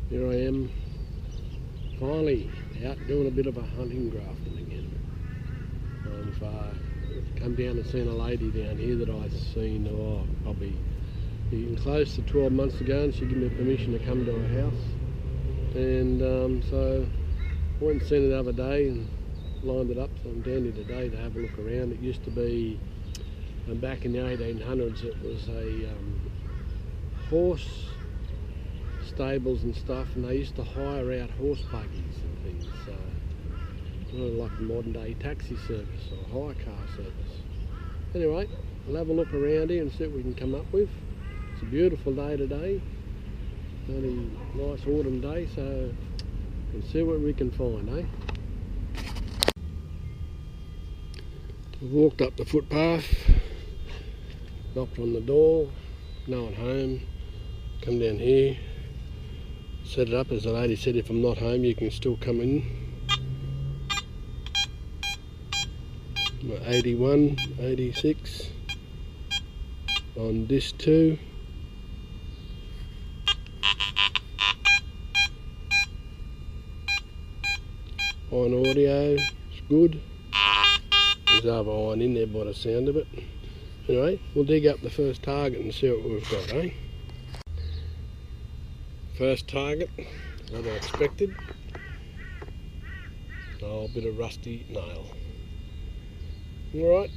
Here I am, finally out doing a bit of a hunting grafting again. I've come down and seen a lady down here that I've seen probably getting close to 12 months ago, and she gave me permission to come to her house. And so I went and seen it the other day and lined it up, so I'm down here today to have a look around. It used to be, back in the 1800s, it was a horse stables and stuff, and they used to hire out horse buggies and things, so like a modern day taxi service or hire car service. Anyway, we'll have a look around here and see what we can come up with. It's a beautiful day today, only nice autumn day, so we'll see what we can find, eh? We've walked up the footpath, knocked on the door, no one home, come down here, set it up as the lady said, if I'm not home you can still come in. 81, 86 on disc 2. On audio, it's good. There's other iron in there by the sound of it. Anyway, we'll dig up the first target and see what we've got, eh? First target, what I expected. A bit of rusty nail. Alright,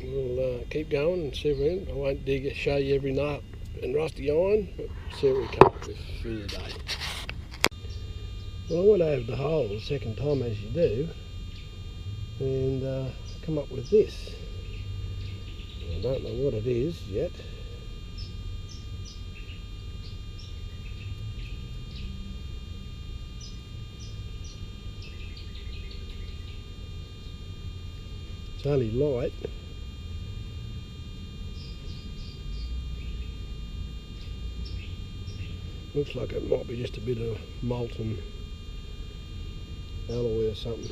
we'll keep going and see what I won't show you every nail and rusty iron, but see what we come up with for the day. Well, I went over the hole the second time, as you do, and come up with this. I don't know what it is yet. It's only light. Looks like it might be just a bit of molten alloy or something.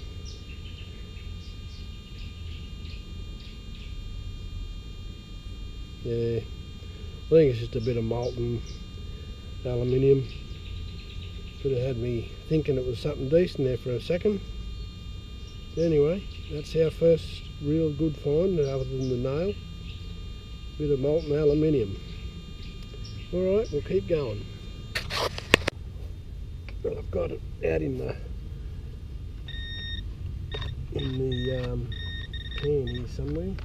Yeah, I think it's just a bit of molten aluminium. Could have had me thinking it was something decent there for a second. Anyway, that's our first real good find, other than the nail. Bit of molten aluminium. Alright, we'll keep going. Well, I've got it out in the pan here somewhere.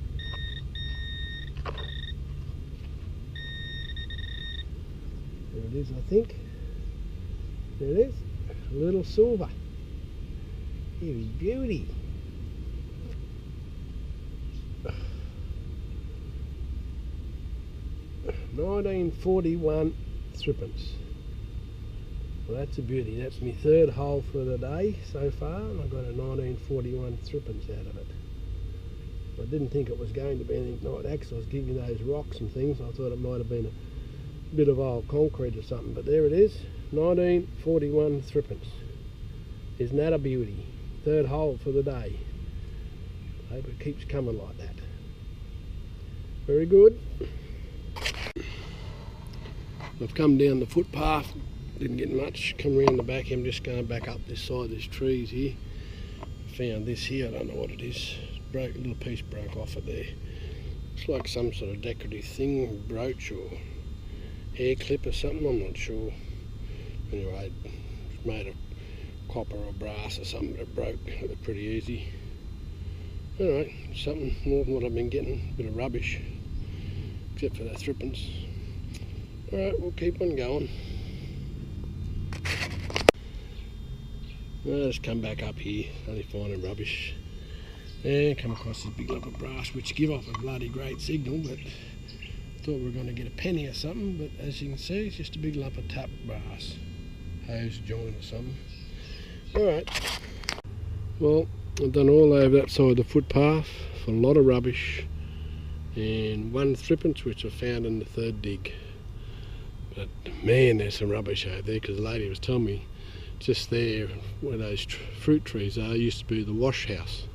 There it is, I think. There it is, a little silver. Here is beauty. $19.41 threepence. Well, that's a beauty. That's my third hole for the day so far, and I got a 19.41 threepence out of it. I didn't think it was going to be anything like that, because I was giving those rocks and things. I thought it might have been a bit of old concrete or something, but there it is, 19.41 threepence. Isn't that a beauty? Third hole for the day. I hope it keeps coming like that. Very good. I've come down the footpath, didn't get much, come around the back. I'm just going back up this side, there's trees here. Found this here, I don't know what it is. A little piece broke off it there. Looks like some sort of decorative thing, brooch or hair clip or something, I'm not sure. Anyway, it's made of copper or brass or something, but it broke pretty easy. Alright, something more than what I've been getting, a bit of rubbish, except for that threepence. Alright, we'll keep on going. I'll just come back up here, only finding rubbish. And come across this big lump of brass, which give off a bloody great signal, but thought we were going to get a penny or something, but as you can see, it's just a big lump of tap brass. Hose joint or something. Alright. Well, I've done all over that side of the footpath for a lot of rubbish, and one threepence which I found in the third dig. But man, there's some rubbish over there, because the lady was telling me just there where those fruit trees are used to be the wash house,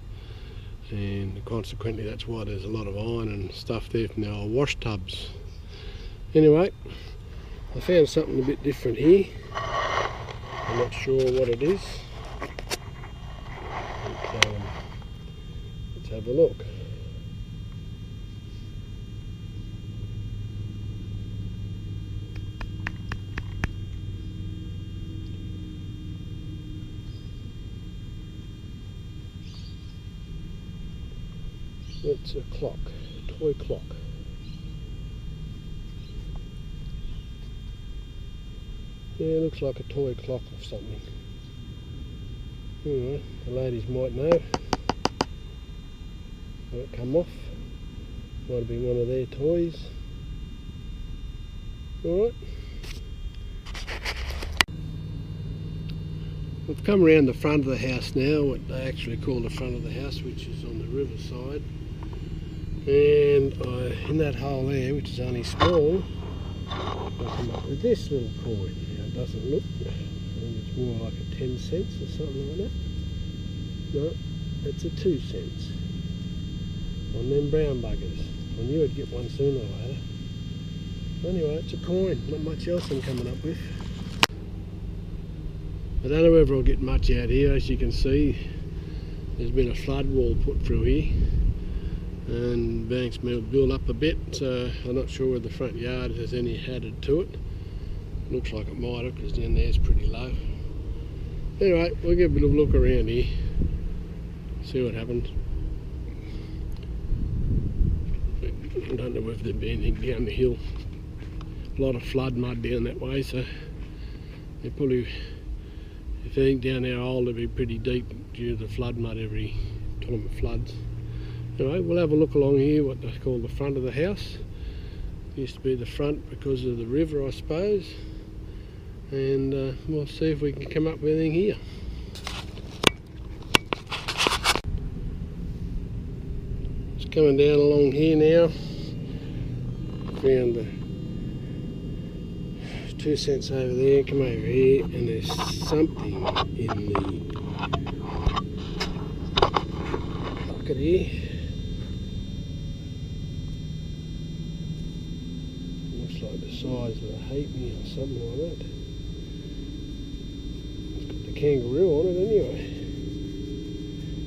and consequently that's why there's a lot of iron and stuff there from the old wash tubs. Anyway, I found something a bit different here. I'm not sure what it is. Let's have a look. It's a clock, toy clock. Yeah, it looks like a toy clock or something. Alright, the ladies might know. Might come off. Might have been one of their toys. Alright. We've come around the front of the house now, what they actually call the front of the house, which is on the riverside. And in that hole there, which is only small, I come up with this little coin. Now it doesn't look, I think it's more like a 10 cents or something like that. No, it's a 2 cents. On them brown buggers. I knew I'd get one sooner or later. Anyway, it's a coin, not much else I'm coming up with. I don't know whether I'll get much out here. As you can see, there's been a flood wall put through here and banks may have built up a bit, so I'm not sure whether the front yard has any added to it. Looks like it might have, because down there's pretty low. Anyway, we'll get a bit of a look around here, see what happens. I don't know whether there'd be anything down the hill. A lot of flood mud down that way, so they probably, if anything down our hole, it'd be pretty deep due to the flood mud every time it floods. Anyway, we'll have a look along here, what they call the front of the house. It used to be the front because of the river, I suppose. And we'll see if we can come up with anything here. Just coming down along here now. Found the 2 cents over there, come over here, and there's something in the bucket here. Looks like the size of a halfpenny or something like that. It's got the kangaroo on it anyway.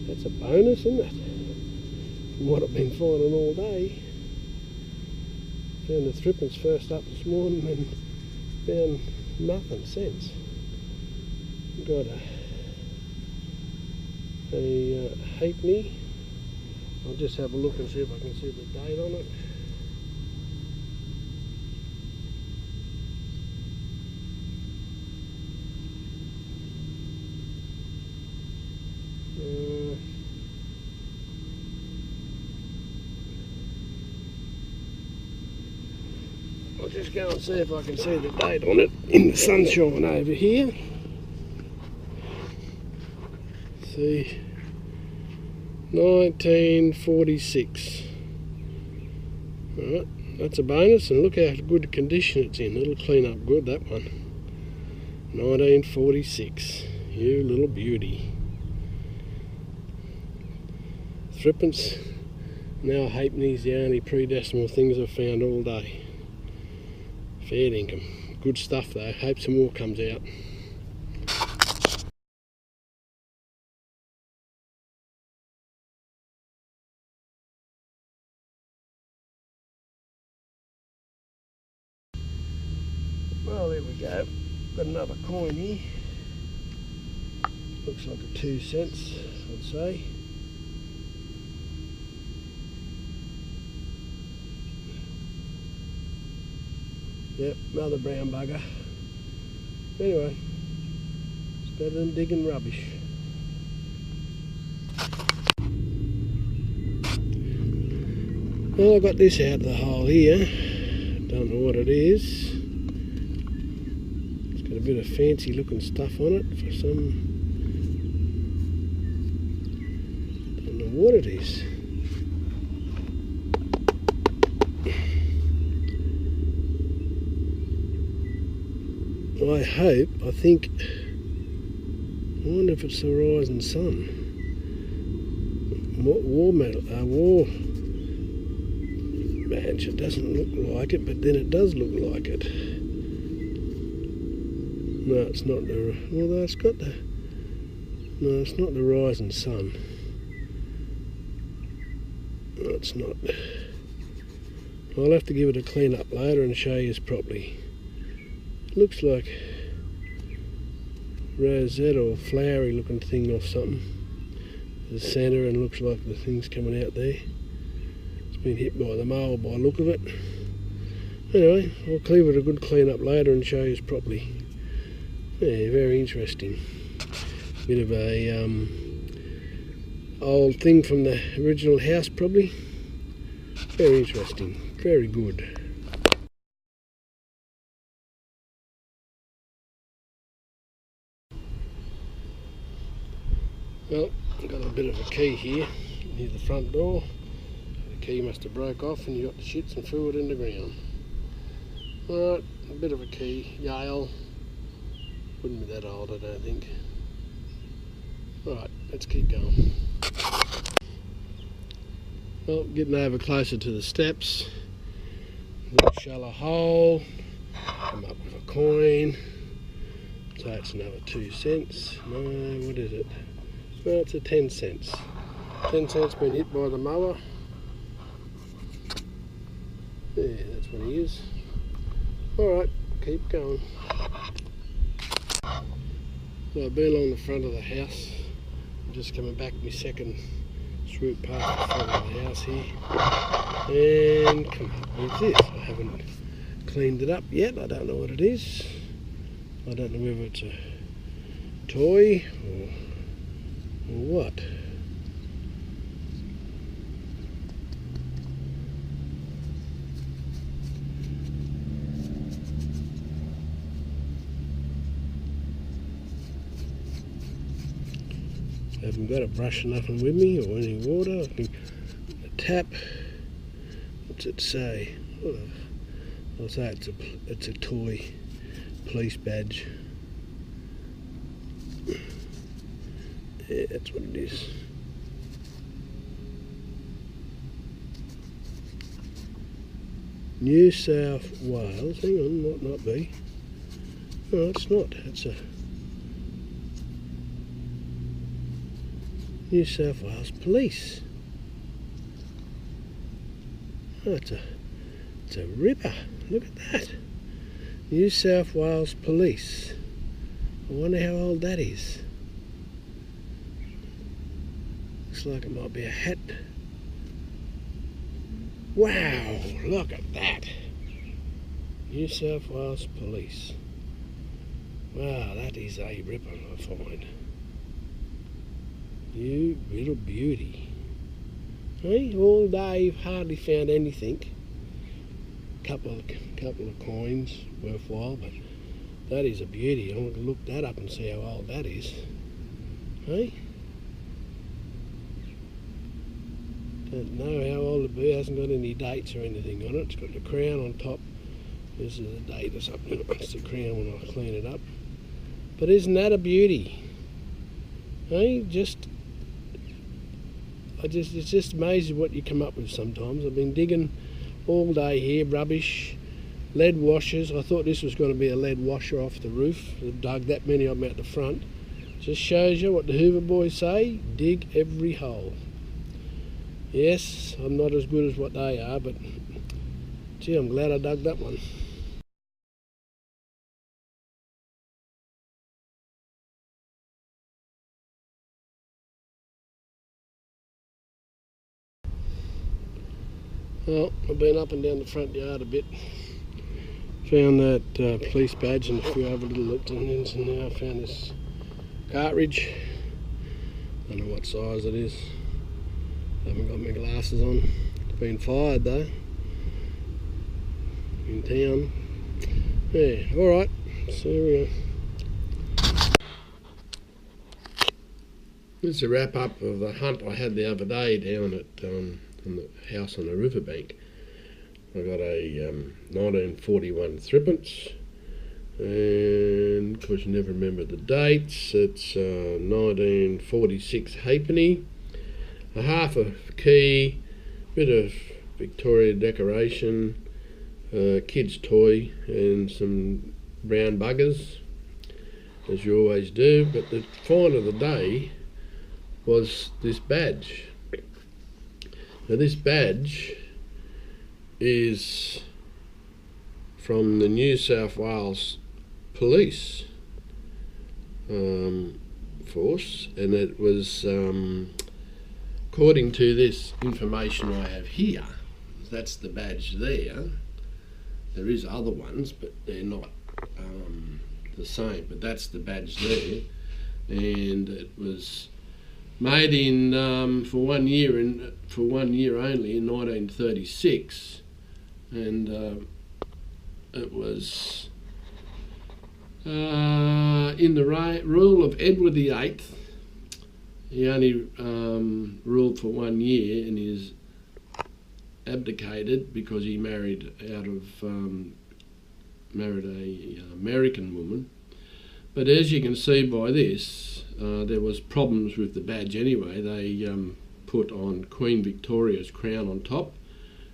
That's a bonus, isn't it? From what I've been finding all day. Found the threepence first up this morning and found nothing since. Got a halfpenny. I'll just have a look and see if I can see the date on it. I'll just go and see if I can see the date on it in the sunshine over here. See, 1946. Alright, that's a bonus, and look how good condition it's in. It'll clean up good, that one. 1946. You little beauty. Threepence. Now halfpenny's the only pre-decimal things I've found all day. Fair dinkum. Good stuff though. Hope some more comes out. Well, there we go. Got another coin here. Looks like a 2 cents, I'd say. Yep, another brown bugger. Anyway, it's better than digging rubbish. Well, I got this out of the hole here. Don't know what it is. It's got a bit of fancy looking stuff on it for some... Don't know what it is. I wonder if it's the rising sun. War badge, it doesn't look like it, but then it does look like it. No, it's not the... Although it's got the... No, it's not the rising sun. No, it's not. I'll have to give it a clean up later and show you properly. It looks like rosette or flowery looking thing off something. The centre, and looks like the thing's coming out there. It's been hit by the mower by the look of it. Anyway, I'll give it a good clean up later and show you properly. Yeah, very interesting. Bit of a old thing from the original house probably. Very interesting, very good. Well, I've got a bit of a key here near the front door. The key must have broke off and you got the shits and threw it in the ground. Alright, a bit of a key, Yale. Wouldn't be that old, I don't think. Right, let's keep going. Well, getting over closer to the steps. Little shallow hole. Come up with a coin. So it's another 2 cents. No, what is it? Well, it's a 10 cents. 10 cents been hit by the mower. Yeah, that's what he is. Alright, keep going. So I've been along the front of the house. I'm just coming back my second swoop past the front of the house here. And come up with this. I haven't cleaned it up yet. I don't know what it is. I don't know whether it's a toy or what. I haven't got a brush or nothing with me or any water. I can tap. What's it say? I'll say it's a toy police badge. Yeah, that's what it is. New South Wales. Hang on, might not be. No, it's not. It's a New South Wales Police. Oh, it's a ripper. Look at that. New South Wales Police. I wonder how old that is. Looks like it might be a hat. Wow, look at that. New South Wales Police. Wow, that is a ripper, I find. You little beauty. Hey, all day you've hardly found anything. Couple of coins worthwhile, but that is a beauty. I want to look that up and see how old that is. Hey? Don't know how old it is. Hasn't got any dates or anything on it. It's got the crown on top. This is a date or something. It's the crown when I clean it up. But isn't that a beauty? Hey, it's just amazing what you come up with sometimes. I've been digging all day here, rubbish, lead washers. I thought this was going to be a lead washer off the roof. I've dug that many of them out the front. Just shows you what the Hoover boys say, dig every hole. Yes, I'm not as good as what they are, but gee, I'm glad I dug that one. Well, I've been up and down the front yard a bit. Found that police badge and a few other little lieutenants, and now I found this cartridge. Don't know what size it is. Haven't got my glasses on. It's been fired though. In town. Yeah, alright. So here we go. This is a wrap up of the hunt I had the other day down at on the house on the riverbank. I got a 1941 threepence, and of course you never remember the dates. It's 1946 halfpenny, a half a key, bit of Victoria decoration, kid's toy, and some brown buggers. as you always do, but the find of the day was this badge. Now this badge is from the New South Wales Police force, and it was according to this information I have here, that's the badge there. There is other ones, but they're not the same, but that's the badge there, and it was made in for 1 year only in 1936, and it was in the rule of Edward VIII. He only ruled for 1 year, and he's abdicated because he married a American woman. But as you can see by this, there was problems with the badge anyway. They put on Queen Victoria's crown on top,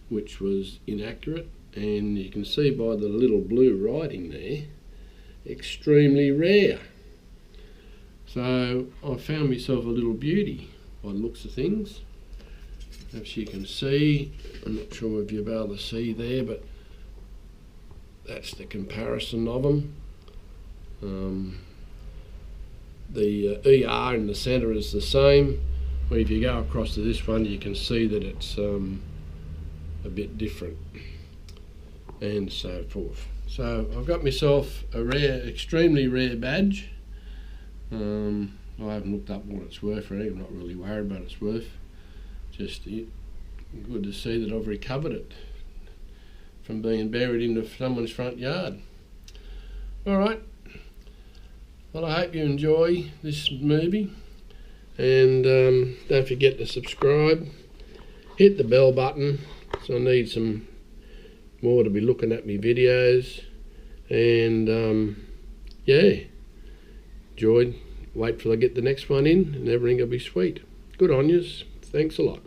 which was inaccurate, and you can see by the little blue writing there, extremely rare. So I found myself a little beauty by the looks of things. As you can see, I'm not sure if you'll be able to see there, but that's the comparison of them. The ER in the centre is the same, but if you go across to this one, you can see that it's a bit different, and so forth. So I've got myself a rare, extremely rare badge. I haven't looked up what it's worth or anything. I'm not really worried about its worth. Just good to see that I've recovered it from being buried into someone's front yard. Alright, well, I hope you enjoy this movie, and don't forget to subscribe, hit the bell button, so I need some more to be looking at me videos, and yeah, enjoyed. Wait till I get the next one in and everything will be sweet. Good on yous. Thanks a lot.